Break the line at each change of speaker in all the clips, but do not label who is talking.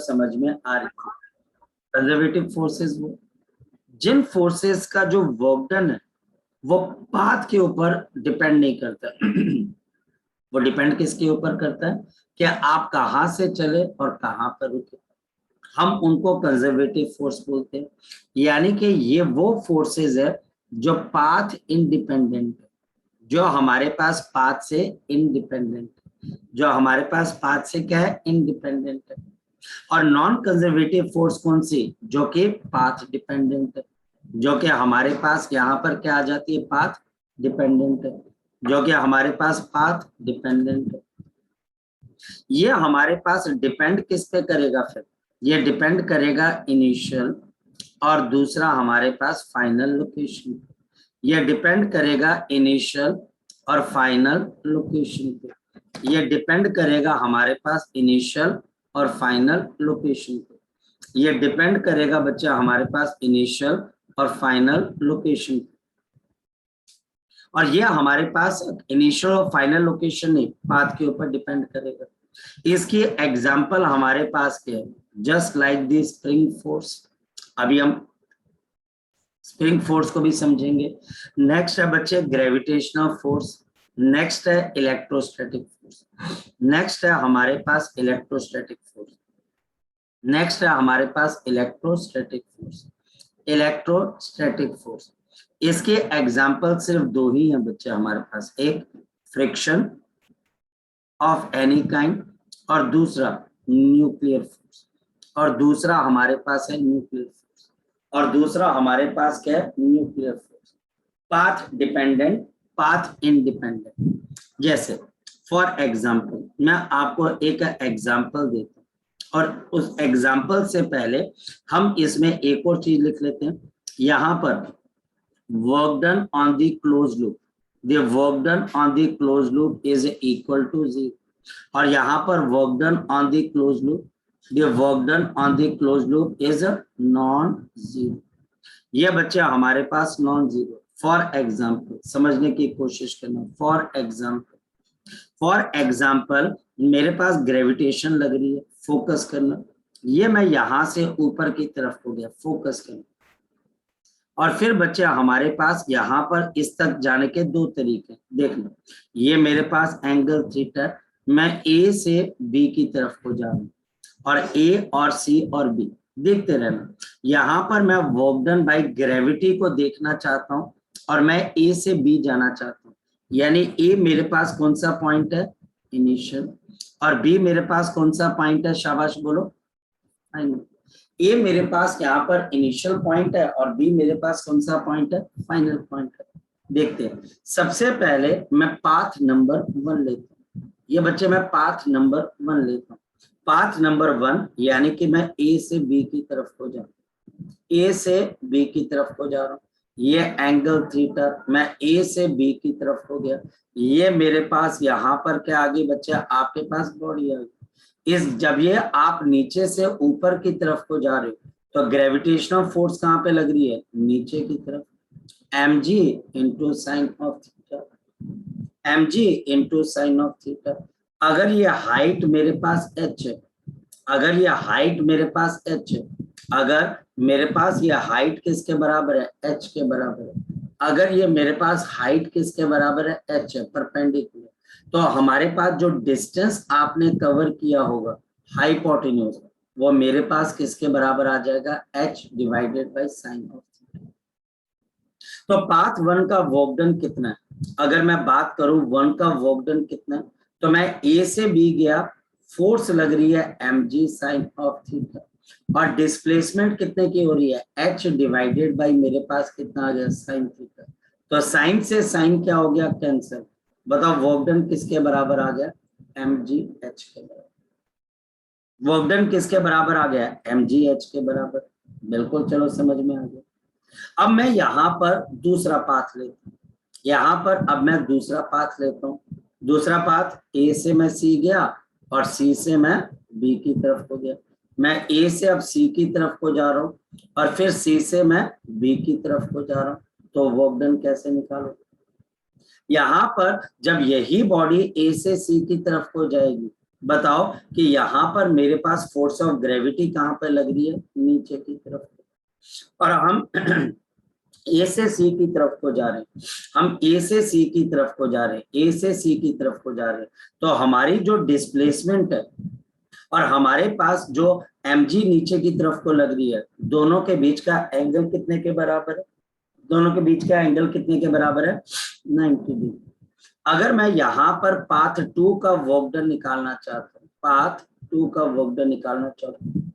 समझ में आ रही है। कंजर्वेटिव फोर्सेस वो जिन फोर्सेस का जो वर्क डन है वो पाथ के ऊपर डिपेंड नहीं करता वो डिपेंड किसके ऊपर करता है कि आप कहां से चले और कहां पर रुके। हम उनको कंजर्वेटिव फोर्स बोलते हैं, यानी कि ये वो फोर्सेस है जो पाथ इंडिपेंडेंट है, जो हमारे पास पाथ से इंडिपेंडेंट है, जो हमारे पास पाथ से क्या है, इंडिपेंडेंट है। और नॉन कंजर्वेटिव फोर्स कौन सी, जो कि पाथ डिपेंडेंट है, जो कि हमारे पास यहाँ पर क्या आ जाती है, पाथ डिपेंडेंट है, जो कि हमारे पास पाथ डिपेंडेंट है। ये हमारे पास डिपेंड किस पे करेगा, फिर ये डिपेंड करेगा इनिशियल और दूसरा हमारे पास फाइनल लोकेशन। ये डिपेंड करेगा इनिशियल और फाइनल लोकेशन पे। ये डिपेंड करेगा हमारे पास इनिशियल और फाइनल लोकेशन पे। ये डिपेंड करेगा बच्चा हमारे पास इनिशियल और फाइनल लोकेशन पे। और ये हमारे पास इनिशियल और फाइनल लोकेशन नहीं, पाथ के ऊपर डिपेंड करेगा। इसकी एग्जांपल हमारे पास क्या है, just like the spring force. अभी हम स्प्रिंग फोर्स को भी समझेंगे। नेक्स्ट है बच्चे ग्रेविटेशनल फोर्स, नेक्स्ट है इलेक्ट्रोस्टैटिक फोर्स, नेक्स्ट है हमारे पास इलेक्ट्रोस्टैटिक फोर्स, नेक्स्ट है हमारे पास इलेक्ट्रोस्टैटिक फोर्स। इलेक्ट्रोस्टैटिक फोर्स इसके एग्जाम्पल सिर्फ दो ही हैं बच्चे हमारे पास, एक फ्रिक्शन ऑफ एनी काइंड और दूसरा न्यूक्लियर फोर्स, और दूसरा हमारे पास है न्यूक्लियर फोर्स, और दूसरा हमारे पास क्या है, nuclear force. Path dependent, path independent. जैसे फॉर एग्जाम्पल मैं आपको एक एग्जाम्पल देता हूँ, और उस एग्जाम्पल से पहले हम इसमें एक और चीज लिख लेते हैं। यहाँ पर work done on the close loop, the work done on the close loop is equal to 0, और यहाँ पर work done on the close loop, the work done on the close loop is non zero. ये बच्चे हमारे पास non zero. For example समझने की कोशिश करना, फॉर एग्जाम्पल मेरे पास ग्रेविटेशन लग रही है, फोकस करना, ये मैं यहां से ऊपर की तरफ हो गया, फोकस करना। और फिर बच्चे हमारे पास यहाँ पर इस तक जाने के दो तरीके, देख लो, ये मेरे पास एंगल थीटा, मैं ए से बी की तरफ हो जा रहा हूँ, और ए और सी और बी देखते रहना। यहाँ पर मैं वर्क डन बाय ग्रेविटी को देखना चाहता हूँ, और मैं ए से बी जाना चाहता हूँ। यानी ए मेरे पास कौन सा पॉइंट है, इनिशियल, और बी मेरे पास कौन सा पॉइंट है, शाबाश बोलो, फाइनल। ए मेरे पास यहाँ पर इनिशियल पॉइंट है और बी मेरे पास कौन सा पॉइंट है, फाइनल पॉइंट है। देखते हैं, सबसे पहले मैं पाथ नंबर 1 लेता हूँ। ये बच्चे मैं पाथ नंबर 1 लेता हूँ। पाथ नंबर 1 यानी कि मैं ए से बी की तरफ को जा रहा हूँ, ए से बी की तरफ को जा रहा हूँ। ये एंगल थीटा, मैं ए से बी की तरफ हो गया। ये मेरे पास यहाँ पर क्या आ गई बच्चे, आपके पास बॉडी आ गई। इस जब ये आप नीचे से ऊपर की तरफ को जा रहे हो तो ग्रेविटेशनल फोर्स कहाँ पे लग रही है, नीचे की तरफ। mg into sine of theta, mg into sine of theta. अगर ये हाइट मेरे पास h है, अगर ये हाइट मेरे पास h है, अगर मेरे पास ये हाइट किसके बराबर है, h के बराबर है, अगर ये मेरे पास हाइट किसके बराबर है, h है, परपेंडिकुलर, तो हमारे पास जो डिस्टेंस आपने कवर किया होगा हाइपोटेन्यूज, वो मेरे पास किसके बराबर आ जाएगा, h divided by sine of theta. तो पाथ 1 का वर्क डन कितना है, अगर मैं बात करूं 1 का वर्क डन कितना है, तो मैं ए से बी गया, फोर्स लग रही है mg साइन ऑफ थीटा, और डिस्प्लेसमेंट कितने की हो रही है, h डिवाइडेड बाय मेरे पास कितना आ गया, साइन थीटा। तो साइन से साइन क्या हो गया, कैंसिल। बताओ वर्क डन किसके बराबर आ गया, mg h के बराबर। वर्क डन किसके बराबर आ गया, mg h के बराबर। बिल्कुल, चलो समझ में आ गया। अब मैं यहाँ पर दूसरा पाथ लेता हूँ, यहाँ पर अब मैं दूसरा पाथ लेता हूँ। दूसरा पाथ ए से मैं सी गया और सी से मैं बी की तरफ को गया। मैं ए से अब सी की तरफ को जा रहा हूँ और फिर सी से मैं बी की तरफ को जा रहा हूँ। तो वर्क डन कैसे निकालो, यहाँ पर जब यही बॉडी ए से सी की तरफ को जाएगी बताओ कि यहाँ पर मेरे पास फोर्स ऑफ ग्रेविटी कहाँ पर लग रही है, नीचे की तरफ, और हम ए से सी की तरफ को जा रहे हैं, हम ए से सी की तरफ को जा रहे हैं, ए से सी की तरफ को जा रहे हैं, तो हमारी जो डिस्प्लेसमेंट है और हमारे पास जो mg नीचे की तरफ को लग रही है, दोनों के बीच का एंगल कितने के बराबर है, दोनों के बीच का एंगल कितने के बराबर है, 90 डिग्री। अगर मैं यहाँ पर पाथ 2 का वर्क डन निकालना चाहता हूँ, पाथ 2 का वर्क डन निकालना चाहता हूँ,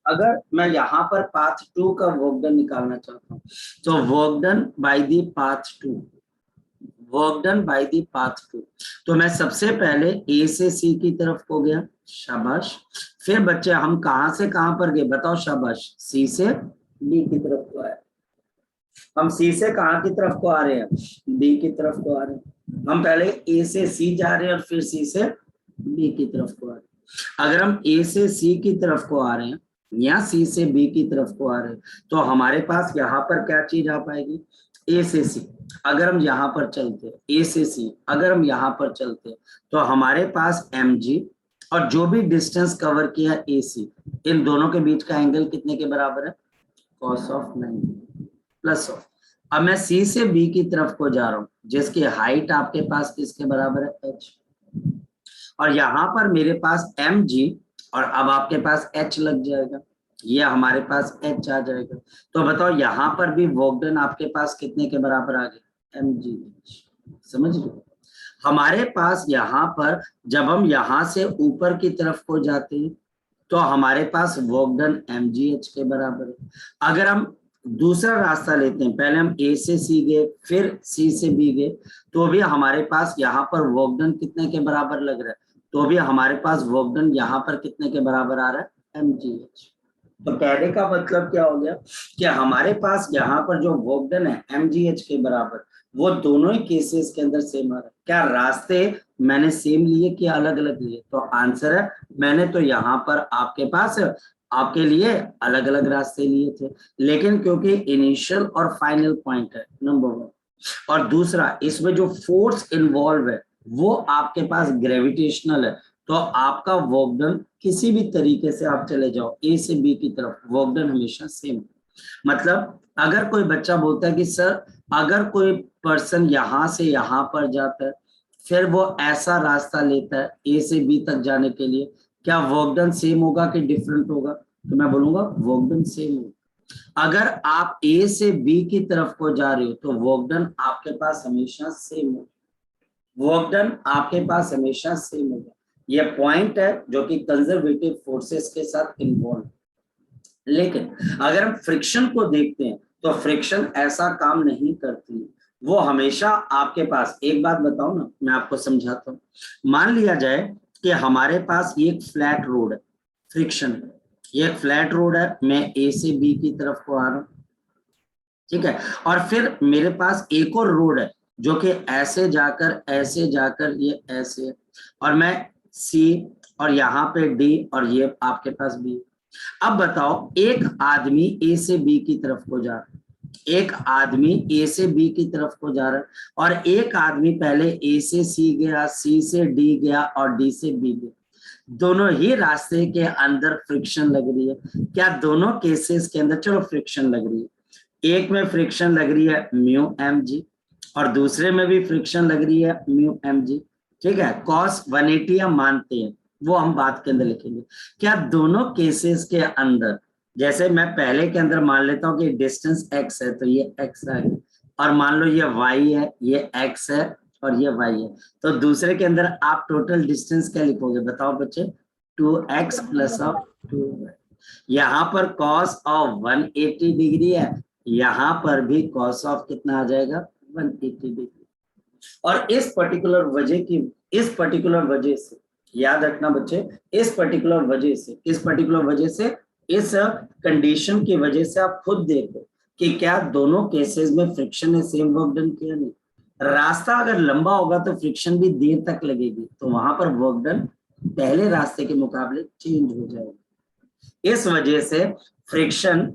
अगर मैं यहाँ पर पाथ 2 का वर्क डन निकालना चाहता हूँ, तो work done by the path 2, work done by the path 2, तो मैं सबसे पहले ए से सी की तरफ को गया, शाबाश। फिर बच्चे हम कहां से कहां पर गए, बताओ, शाबाश, सी से बी की तरफ को आए। हम सी से कहां की तरफ को आ रहे हैं, बी की तरफ को आ रहे हैं। हम पहले ए से सी जा रहे हैं और फिर सी से बी की तरफ को आ रहे हैं। अगर हम ए से सी की तरफ को आ रहे हैं या सी से बी की तरफ को आ रहे हैं, तो हमारे पास यहाँ पर क्या चीज आ पाएगी, ए से सी। अगर हम यहाँ पर चलते हैं, ए से सी अगर हम यहाँ पर चलते हैं, तो हमारे पास mg और जो भी डिस्टेंस कवर किया ए सी, इन दोनों के बीच का एंगल कितने के बराबर है, cos ऑफ 90 प्लस ऑफ, अब मैं सी से बी की तरफ को जा रहा हूं, जिसकी हाइट आपके पास किसके बराबर है, h, और यहाँ पर मेरे पास mg और अब आपके पास h लग जाएगा, ये हमारे पास h आ जाएगा। तो बताओ यहाँ पर भी वर्क डन आपके पास कितने के बराबर आ गया, mg, समझ लो। हमारे पास यहाँ पर जब हम यहाँ से ऊपर की तरफ को जाते हैं, तो हमारे पास वर्क डन mgh के बराबर है। अगर हम दूसरा रास्ता लेते हैं, पहले हम ए से सी गए फिर सी से बी गए, तो भी हमारे पास यहाँ पर वर्क डन कितने के बराबर लग रहा है, तो भी हमारे पास वर्क डन यहाँ पर कितने के बराबर आ रहा है, mgh। तो कहने का मतलब क्या हो गया कि हमारे पास यहाँ पर जो वर्क डन है mgh के बराबर, वो दोनों ही केसेस के अंदर सेम आ रहा है। क्या रास्ते मैंने सेम लिए कि अलग अलग लिए, तो आंसर है मैंने तो यहाँ पर आपके पास आपके लिए अलग अलग रास्ते लिए थे, लेकिन क्योंकि इनिशियल और फाइनल पॉइंट है नंबर 1, और दूसरा इसमें जो फोर्स इन्वॉल्व है वो आपके पास ग्रेविटेशनल है, तो आपका वर्क डन किसी भी तरीके से आप चले जाओ ए से बी की तरफ, वर्क डन हमेशा सेम। मतलब अगर कोई बच्चा बोलता है कि सर अगर कोई पर्सन यहाँ से यहाँ पर जाता है फिर वो ऐसा रास्ता लेता है ए से बी तक जाने के लिए, क्या वर्क डन सेम होगा कि डिफरेंट होगा, तो मैं बोलूंगा वर्क डन सेम होगा। अगर आप ए से बी की तरफ को जा रहे हो तो वर्क डन आपके पास हमेशा सेम होगा, वर्क डन आपके पास हमेशा सेम होगा। ये पॉइंट है जो कि कंजर्वेटिव फोर्सेस के साथ इन्वॉल्व। लेकिन अगर हम फ्रिक्शन को देखते हैं तो फ्रिक्शन ऐसा काम नहीं करती, वो हमेशा आपके पास, एक बात बताओ ना, मैं आपको समझाता हूँ। मान लिया जाए कि हमारे पास ये एक फ्लैट रोड है, फ्रिक्शन, ये एक फ्लैट रोड है, मैं ए से बी की तरफ को आ रहा हूँ, ठीक है, और फिर मेरे पास एक और रोड है जो कि ऐसे जाकर ये ऐसे है, और मैं सी और यहाँ पे डी और ये आपके पास बी। अब बताओ एक आदमी ए से बी की तरफ को जा रहा है, एक आदमी ए से बी की तरफ को जा रहा है, और एक आदमी पहले ए से सी गया, सी से डी गया और डी से बी गया। दोनों ही रास्ते के अंदर फ्रिक्शन लग रही है, क्या दोनों केसेस के अंदर, चलो फ्रिक्शन लग रही है, एक में फ्रिक्शन लग रही है म्यू एम जी और दूसरे में भी फ्रिक्शन लग रही है म्यू एम जी, ठीक है, कॉस 180 हम मानते हैं, वो हम बात के अंदर लिखेंगे। क्या दोनों केसेस के अंदर, जैसे मैं पहले के अंदर मान लेता हूं कि डिस्टेंस x है तो ये x है, और मान लो ये y है, ये x है और ये y है, तो दूसरे के अंदर आप टोटल डिस्टेंस क्या लिखोगे, बताओ बच्चे, 2x प्लस ऑफ 2y। यहाँ पर कॉस ऑफ 180 डिग्री है, यहाँ पर भी कॉस ऑफ कितना आ जाएगा, 180 डिग्री। और इस पर्टिकुलर वजह से याद रखना बच्चे, इस पर्टिकुलर वजह से इस कंडीशन की वजह से आप खुद देखो कि क्या दोनों केसेस में फ्रिक्शन ने सेम वर्क डन किया, नहीं। रास्ता अगर लंबा होगा तो फ्रिक्शन भी देर तक लगेगी, तो वहां पर वर्क डन पहले रास्ते के मुकाबले चेंज हो जाएगा। इस वजह से फ्रिक्शन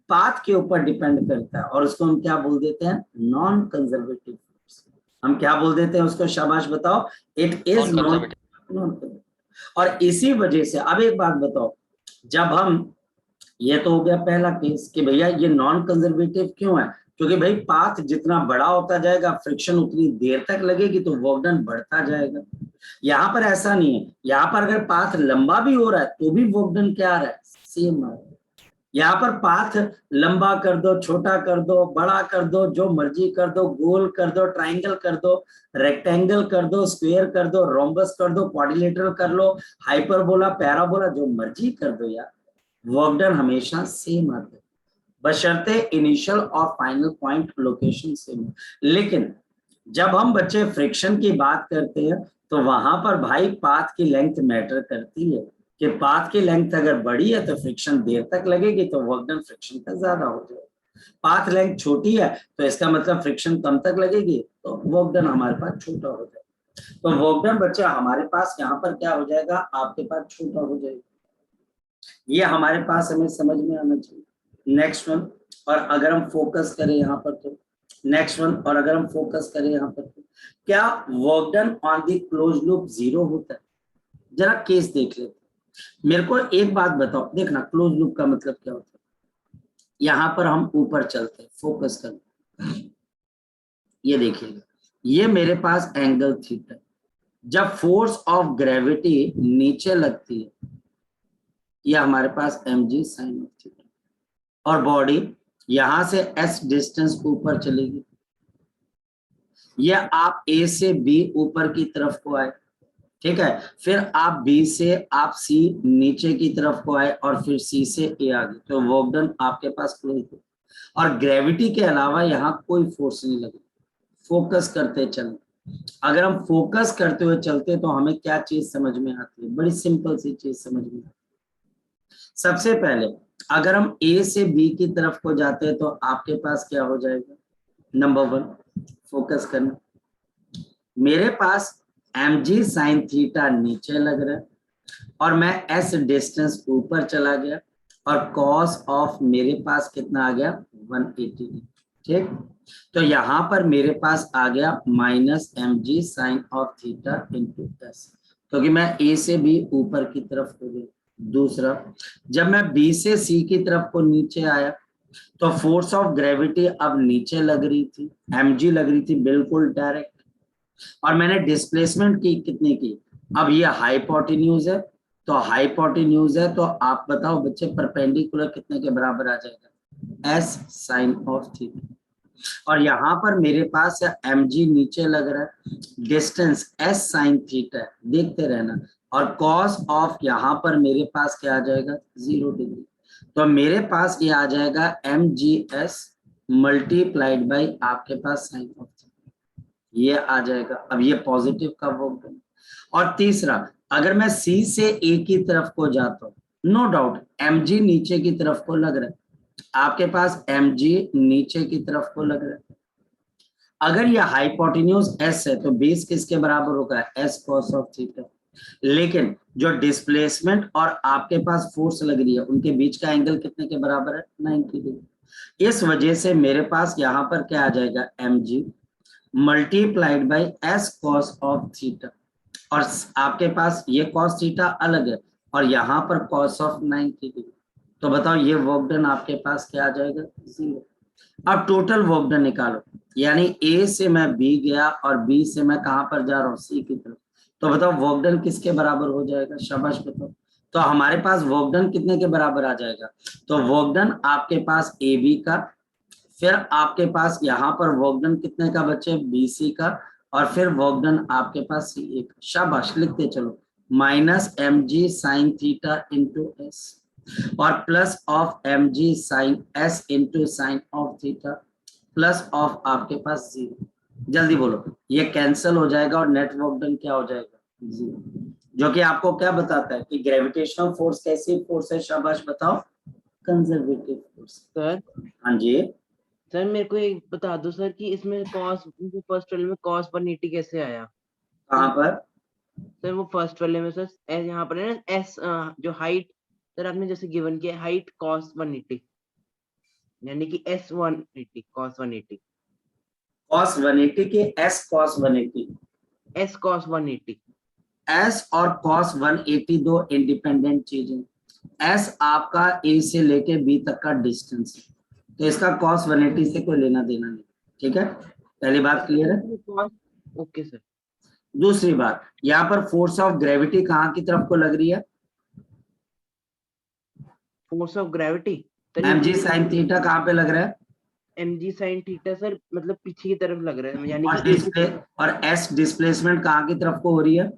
पाथ के ऊपर डिपेंड करता है और उसको हम क्या बोल देते हैं, नॉन कंजर्वेटिव फोर्स। हम क्या बोल देते हैं उसको, शाबाश बताओ, इट इज नॉन, और इसी वजह से अब एक बात बताओ, जब हम, ये तो हो गया पहला केस कि भैया ये नॉन कंजर्वेटिव क्यों है, क्योंकि भाई पाथ जितना बड़ा होता जाएगा फ्रिक्शन उतनी देर तक लगेगी तो वर्क डन बढ़ता जाएगा। यहाँ पर ऐसा नहीं है, यहाँ पर अगर पाथ लंबा भी हो रहा है तो भी वर्क डन क्या आ रहा है, सेम आ रहा है। यहाँ पर पाथ लंबा कर दो, छोटा कर दो, बड़ा कर दो, जो मर्जी कर दो, गोल कर दो, ट्राइंगल कर दो, रेक्टेंगल कर दो, स्क्वायर कर दो, रोम्बस कर दो, क्वाड्रिलेटरल कर लो, हाइपरबोला, पैराबोला, जो मर्जी कर दो यार, वर्क डन हमेशा सेम आता है, बशर्ते इनिशियल और फाइनल पॉइंट लोकेशन सेम हो। लेकिन जब हम बच्चे फ्रिक्शन की बात करते हैं तो वहां पर भाई पाथ की लेंथ मैटर करती है, कि पाथ की लेंथ अगर बड़ी है तो फ्रिक्शन देर तक लगेगी तो वर्क डन फ्रिक्शन का ज्यादा हो जाएगा। पाथ लेंथ छोटी है तो इसका मतलब फ्रिक्शन कम तक लगेगी तो वर्क डन हमारे पास छोटा हो जाएगा। तो वर्क डन बच्चे हमारे पास यहाँ पर क्या हो जाएगा, आपके पास छोटा हो जाएगा। ये हमारे पास हमें समझ में आना चाहिए। नेक्स्ट वन, और अगर हम फोकस करें यहाँ पर तो नेक्स्ट वन, और अगर हम फोकस करें यहाँ पर तो क्या work done on the close loop zero होता है? जरा केस देख लेते। मेरे को एक बात बताओ, देखना क्लोज लूप का मतलब क्या होता है। यहाँ पर हम ऊपर चलते हैं, फोकस करते, ये देखिएगा, ये मेरे पास एंगल थीटा, जब फोर्स ऑफ ग्रेविटी नीचे लगती है, ये हमारे पास mg साइन ऑफ थीटा, और बॉडी यहां से s डिस्टेंस ऊपर चलेगी, ये आप a से b ऊपर की तरफ को आए, ठीक है, फिर आप B से आप C नीचे की तरफ को आए, और फिर C से A आ गए, तो वर्क डन आपके पास क्लोज हो। और ग्रेविटी के अलावा यहाँ कोई फोर्स नहीं लगे, फोकस करते चले। अगर हम फोकस करते हुए चलते तो हमें क्या चीज समझ में आती है, बड़ी सिंपल सी चीज समझ में आती है। सबसे पहले अगर हम A से B की तरफ को जाते हैं तो आपके पास क्या हो जाएगा, नंबर वन, फोकस करना, मेरे पास mg साइन थीटा नीचे लग रहा है और मैं s डिस्टेंस ऊपर चला गया, और कॉस ऑफ मेरे पास कितना आ गया, 180, ठीक। तो यहां पर मेरे पास आ गया minus mg sine of theta into s, क्योंकि मैं a से b ऊपर की तरफ हो गया। दूसरा, जब मैं b से c की तरफ को नीचे आया तो फोर्स ऑफ ग्रेविटी अब नीचे लग रही थी, mg लग रही थी बिल्कुल डायरेक्ट, और मैंने डिस्प्लेसमेंट की कितनी की, अब ये हाइपोटेन्यूज है, तो हाइपोटेन्यूज है तो आप बताओ बच्चे परपेंडिकुलर कितने के बराबर आ जाएगा, s साइन ऑफ थीटा, और यहाँ पर मेरे पास mg नीचे लग रहा है, डिस्टेंस s साइन थीटा, देखते रहना, और कॉस ऑफ यहाँ पर मेरे पास क्या आ जाएगा, 0 डिग्री, तो मेरे पास ये आ जाएगा mgs मल्टीप्लाइड बाई आपके पास साइन ऑफ थीटा, ये आ जाएगा। अब ये पॉजिटिव का वर्क डन। और तीसरा, अगर मैं C से A की तरफ को जाता हूँ, नो डाउट mg नीचे की तरफ को लग रहा है, आपके पास mg नीचे की तरफ को लग रहा है, अगर ये हाइपोटेन्यूज s है तो बेस किसके बराबर होगा, s cos ऑफ थीटा, लेकिन जो डिस्प्लेसमेंट और आपके पास फोर्स लग रही है उनके बीच का एंगल कितने के बराबर है, 90 डिग्री। इस वजह से मेरे पास यहाँ पर क्या आ जाएगा, mg multiplied by s cos of theta, और आपके पास ये cos थीटा अलग है और यहाँ पर cos ऑफ 90 डिग्री, तो बताओ ये वर्क डन आपके पास क्या आ जाएगा, 0। अब टोटल वर्क डन निकालो, यानी A से मैं B गया और B से मैं कहां पर जा रहा हूँ, C की तरफ, तो बताओ वर्क डन किसके बराबर हो जाएगा, शाबाश बताओ। तो हमारे पास वर्क डन कितने के बराबर आ जाएगा, तो वर्क डन आपके पास AB का, फिर आपके पास यहाँ पर वर्क डन कितने का बच्चे, BC का, और फिर वर्क डन आपके पास CA का, शाबाश लिखते चलो, minus mg sine theta into s, और plus of mg sine s into sine of theta, plus of आपके पास 0, जल्दी बोलो, ये कैंसिल हो जाएगा और नेट वर्क डन क्या हो जाएगा, 0, जो कि आपको क्या बताता है कि ग्रेविटेशनल फोर्स कैसी फोर्स है, शाबाश बताओ, कंजर्वेटिव फोर्स।
सर
हाँ जी,
सर मेरे को एक बता दो सर कि इसमें कॉस, फर्स्ट वाले में cos 180 कैसे आया
कहाँ पर,
सर, वो फर्स्ट वाले में सर यहाँ पर है ना एस, जो हाइट सर आपने जैसे गिवन किया, हाइट cos 180, यानी कि s 180 cos 180,
cos 180 के s cos 180,
s cos 180,
S और कॉस 180 दो इंडिपेंडेंट चीजें। एस आपका ए से लेके बी तक का डिस्टेंस है, तो इसका कॉस 180 से कोई लेना देना नहीं। ठीक है, पहली बात क्लियर है।
Okay sir.
दूसरी बात, यहाँ पर फोर्स ऑफ ग्रेविटी कहाँ की तरफ को लग रही है?
Force of gravity
m g sine theta कहाँ पे लग रहा है?
mg sin थीटा सर मतलब पीछे की तरफ लग रहा है, यानी
और
कि
डिस्प्ले और एस डिस्प्लेसमेंट कहाँ की तरफ को हो रही है?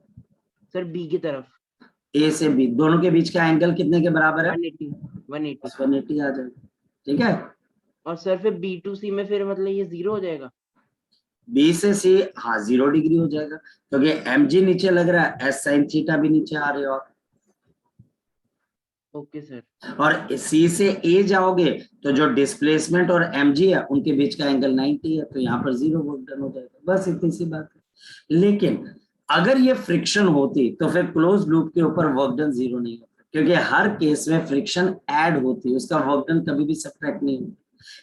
सर बी की तरफ।
ए से बी, दोनों के बीच का एंगल कितने के बराबर है?
180 180।
180 आ जाएगा। ठीक है,
और सर फिर बी टू सी में फिर मतलब ये 0 हो जाएगा।
बी से सी, हाँ 0 डिग्री हो जाएगा, क्योंकि एम जी नीचे लग रहा है, एस साइन थीटा भी नीचे आ रहे हो।
Okay sir.
और सी से ए जाओगे तो जो डिस्प्लेसमेंट और एम जी है उनके बीच का एंगल 90 है, तो यहाँ पर 0 वर्क डन हो जाएगा। बस इतनी सी बात है। लेकिन अगर ये फ्रिक्शन होती तो फिर क्लोज लूप के ऊपर वर्क डन 0 नहीं होता, क्योंकि हर केस में फ्रिक्शन ऐड होती है, उसका वर्क डन कभी भी सब्ट्रैक्ट नहीं होता।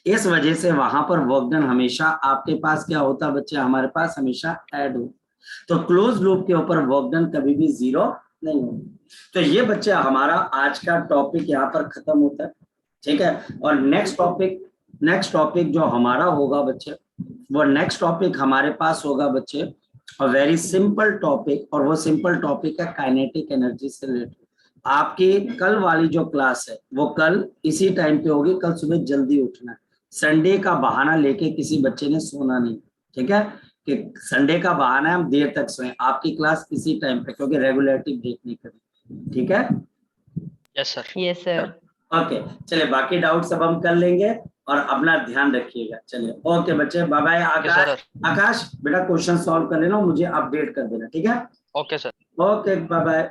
इस वजह से वहां पर वर्क डन हमेशा आपके पास क्या होता बच्चे, हमारे पास हमेशा ऐड होता। तो क्लोज लूप के ऊपर वर्क डन कभी भी 0 नहीं होता। तो ये बच्चे हमारा आज का टॉपिक यहाँ पर खत्म होता है। ठीक है, और नेक्स्ट टॉपिक जो हमारा होगा बच्चे, वो नेक्स्ट टॉपिक हमारे पास होगा बच्चे और वेरी सिंपल टॉपिक, और वो सिंपल टॉपिक है काइनेटिक एनर्जी से रिलेटेड। आपकी कल वाली जो क्लास है वो कल इसी टाइम पे होगी। कल सुबह जल्दी उठना है, संडे का बहाना लेके किसी बच्चे ने सोना नहीं। ठीक है, कि संडे का बहाना है हम देर तक सोए। आपकी क्लास इसी टाइम पे, क्योंकि रेगुलरिटी ब्रेक नहीं करेगी। ठीक है,
yes sir.
Yes sir.
Okay, चलिए बाकी डाउट सब हम कर लेंगे और अपना ध्यान रखिएगा। चलिए ओके बच्चे, बाय बाय। आकाश, आकाश बेटा क्वेश्चन सॉल्व कर लेना, मुझे अपडेट कर देना। ठीक है,
okay sir.
Okay bye bye.